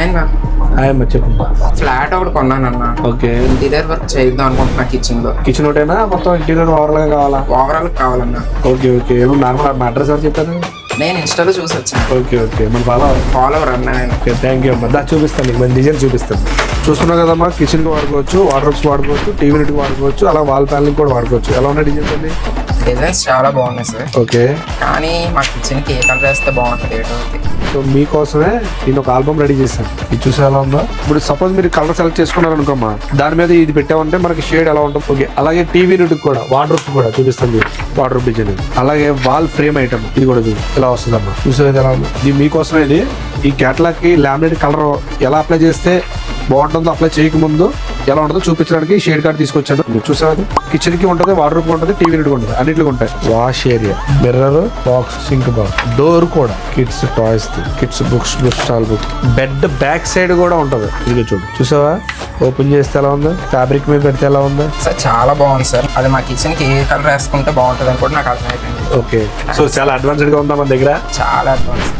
Hi అన్న. Hi అమ్మ, చెప్పు. ఫ్లాట్ ఒకటి కొన్నానన్న. ఓకే. ఇంటీరియర్ వర్క్ చేద్దాం అనుకుంటున్నా కిచెన్ లో. కిచెన్ ఒకటేనా మొత్తం ఇంటీరియర్ ఓవరాల్ గా కావాలా? ఓవరాల్ కావాలన్న. Okay okay. నార్మల్ మా అడ్రస్ ఎవరు చెప్పారు? నేను ఇన్స్టాలో చూసి వచ్చాను. Okay okay. మన ఫాలోవర్ అన్న నేను. ఓకే, థ్యాంక్ యూ అమ్మా. చూపిస్తాను నీకు మంచి డిజైన్ చూపిస్తాను. చూస్తున్నావు కదమ్మా, కిచెన్ కి వాడుకోవచ్చు, వార్డ్రోబ్స్ వాడుకోవచ్చు, టీవీ యూనిట్ వాడుకోవచ్చు, అలా వాల్ ప్యానలింగ్ కూడా వాడుకోవచ్చు. ఎలా ఉన్నాయి డిజైన్స్ అన్ని? డిజైన్స్ చాలా బాగున్నాయి సార్. ఓకే. కానీ మా కిచెన్ కి ఏ కలర్ వేస్తే బాగుంటుంది ఏంటో. సో మీకోసమే నేను ఒక ఆల్బమ్ రెడీ చేశాను. ఇది చూసే ఎలా ఉందో. ఇప్పుడు సపోజ్ మీరు కలర్ సెలెక్ట్ చేసుకున్నారు అనుకోమ్మా, దాని మీద ఇది పెట్టామంటే మనకి షేడ్ ఎలా ఉంటుంది. ఓకే. అలాగే టీవీ యూనిట్ కూడా వార్డ్రోబ్స్ కూడా చూపిస్తాను మీరు. వార్డ్రోబ్ డిజైన్ అలాగే వాల్ ఫ్రేమ్ ఐటమ్ ఇది కూడా చూసి ఎలా వస్తుందమ్మా. చూసేది ఎలా ఉంది. ఇది మీకోసమే. ఇది ఈ క్యాటలాగ్ కి లామినేట్ కలర్ ఎలా అప్లై చేస్తే బాగుంటుందో, అప్లై చేయకముందు ఎలా ఉంటుందో చూపించడానికి షేడ్ కార్డ్ తీసుకొచ్చాను. చూసేది కిచెన్ కి ఉంటుంది, వార్డ్రోబ్ ఉంటుంది, టీవీ యూనిట్ ఉంటుంది, అన్నింటిలో ఉంటాయి. Wash area, mirror, box, sink box, door కూడా, kids toys, kids books, stall book, bed back side కూడా ఉంటుంది. ఇది చూడు. చూసావా? ఓపెన్ చేస్తే ఎలా ఉంది, ఫ్యాబ్రిక్ మీద పెడితే ఎలా ఉంది. సార్ చాలా బాగుంది సార్. అది మా కిచెన్ కి ఏ కలర్ వేసుకుంటే బాగుంటుంది అని కూడా నాకు అర్థమైపోయింది. ఓకే. సో చాలా అడ్వాన్స్డ్ గా ఉందా మన దగ్గర. చాలా అడ్వాన్స్.